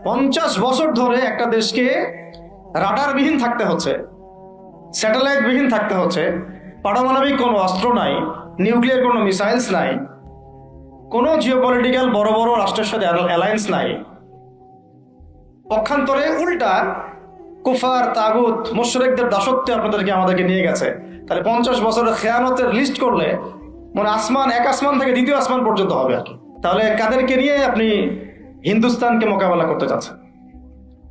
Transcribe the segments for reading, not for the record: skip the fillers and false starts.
50 বছর ধরে একটা দেশকে রাডারবিহীন থাকতে হচ্ছে, স্যাটেলাইটবিহীন থাকতে হচ্ছে, পারমাণবিক কোনো অস্ত্র নাই, নিউক্লিয়ার কোনো মিসাইলস নাই, কোনো জিওপলিটিক্যাল বড় বড় রাষ্ট্রের সাথে অ্যালায়েন্স নাই। পক্ষান্তরে উল্টা কুফার, তাগুত, মুশরিকদের দাসত্বে আপনাদেরকে আমাদেরকে নিয়ে গেছে। তাহলে 50 বছরের খেয়ানতের লিস্ট করলে মানে এক আসমান থেকে দ্বিতীয় আসমান পর্যন্ত হবে আর কি। তাহলে কাদেরকে নিয়ে আপনি হিন্দুস্তানকে মোকাবেলা করতে চাচ্ছেন?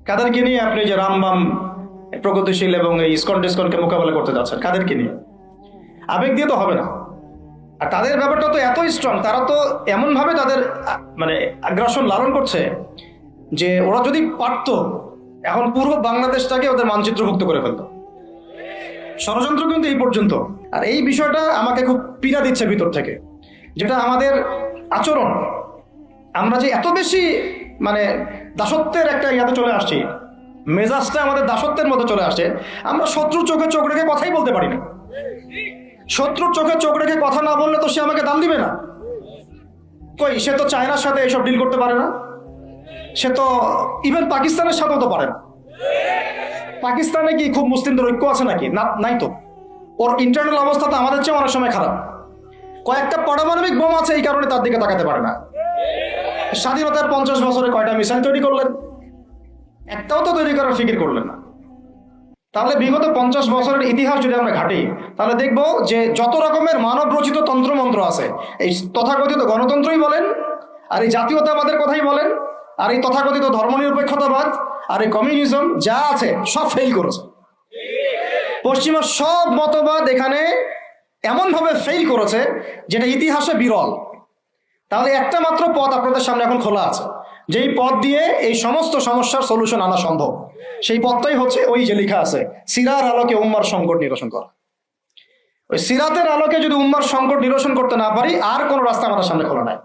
কাদেরকে নিয়ে আপনি যে রামবাম প্রগতিশীল এবং এই ইসকন টিসকনকে মোকাবেলা করতে যাচ্ছেন? কাদেরকে নিয়ে? আবেগ দিয়ে তো হবে না। আর তাদের ব্যাপারটা তো এতই স্ট্রং, তারা তো এমনভাবে তাদের মানে আগ্রাসন লালন করছে যে ওরা যদি পারত এখন পুরো বাংলাদেশটাকে ওদের মানচিত্রভুক্ত করে ফেলত। ষড়যন্ত্র কিন্তু এই পর্যন্ত। আর এই বিষয়টা আমাকে খুব পীড়া দিচ্ছে ভিতর থেকে, যেটা আমাদের আচরণ, আমরা যে এত বেশি মানে দাসত্বের একটা ইয়াতে চলে আসছি, মেজাজটা আমাদের দাসত্বের মধ্যে চলে আসছে। আমরা শত্রুর চোখে চোখ রেখে কথাই বলতে পারি না। শত্রুর চোখে চোখ রেখে কথা না বললে তো সে আমাকে দাম দিবে না। কই, সে তো চায়নার সাথে এসব ডিল করতে পারে না, সে তো ইভেন পাকিস্তানের সাথেও তো পারে না। পাকিস্তানে কি খুব মুসলিমদের ঐক্য আছে নাকি? না, নাই তো। ওর ইন্টারনাল অবস্থা তো আমাদের চেয়ে অনেক সময় খারাপ। কয়েকটা পারমাণবিক বোম আছে, এই কারণে তার দিকে তাকাতে পারে না। স্বাধীনতার 50 বছরে কয়টা মিসাইল তৈরি করলেন? একটাও তো তৈরি করার ফিকির করলেন না। তাহলে বিগত 50 বছরের ইতিহাস যদি আমরা ঘাঁটি, তাহলে দেখব যে যত রকমের মানব রচিত তন্ত্রমন্ত্র আছে, এই তথাকথিত গণতন্ত্রই বলেন, আর এই জাতীয়তাবাদের কথাই বলেন, আর এই তথাকথিত ধর্মনিরপেক্ষতাবাদ, আর এই কমিউনিজম যা আছে সব ফেল করেছে। পশ্চিমা সব মতবাদ এখানে এমনভাবে ফেল করেছে যেটা ইতিহাসে বিরল। তাহলে একটা মাত্র পথ আপনাদের সামনে এখন খোলা আছে, যেই পথ দিয়ে এই সমস্ত সমস্যার সলিউশন আনা সম্ভব। সেই পথটাই হচ্ছে ওই যে লেখা আছে, সিরার আলোকে উম্মার সংকট নিরসন করা। ওই সিরাতের আলোকে যদি উম্মার সংকট নিরসন করতে না পারি, আর কোনো রাস্তা আমাদের সামনে খোলা নাই।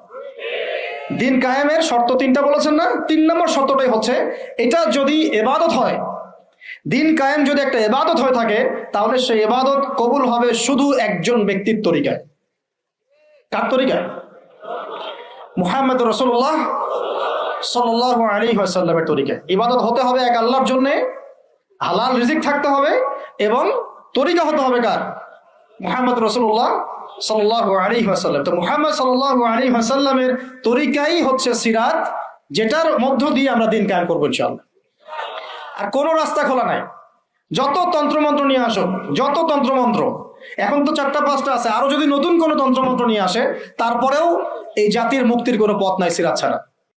দিন কায়েমের শর্ত 3টা বলেছেন না? 3 নম্বর শর্তটাই হচ্ছে এটা যদি ইবাদত হয়, দিন কায়েম যদি একটা ইবাদত হয়ে থাকে, তাহলে সেই ইবাদত কবুল হবে শুধু একজন ব্যক্তির তরিকায়। কার তরিকায়? মুহাম্মদ রাসূলুল্লাহ সাল্লাল্লাহু আলাইহি ওয়াসাল্লামের তরিকায়। ইবাদত হতে হবে এক আল্লাহর জন্য, হালাল রিজিক থাকতে হবে, এবং তরিকা হতে হবে কার? মুহাম্মদ রাসূলুল্লাহ সাল্লাল্লাহু আলাইহি ওয়াসাল্লাম। তো মুহাম্মদ সাল্লাল্লাহু আলাইহি ওয়াসাল্লামের তরিকাই হচ্ছে সিরাত, যেটার মধ্য দিয়ে আমরা দিন কায়েম করবো ইনশাআল্লাহ। আর কোনো রাস্তা খোলা নাই। যত তন্ত্রমন্ত্র নিয়ে আসো, যত তন্ত্রমন্ত্র, এখন তো 4টা 5টা আছে, আরো যদি নতুন কোনো তন্ত্রমন্ত্র নিয়ে আসে, তারপরেও এই জাতির মুক্তির কোনো পথ নাই সিরাত ছাড়া।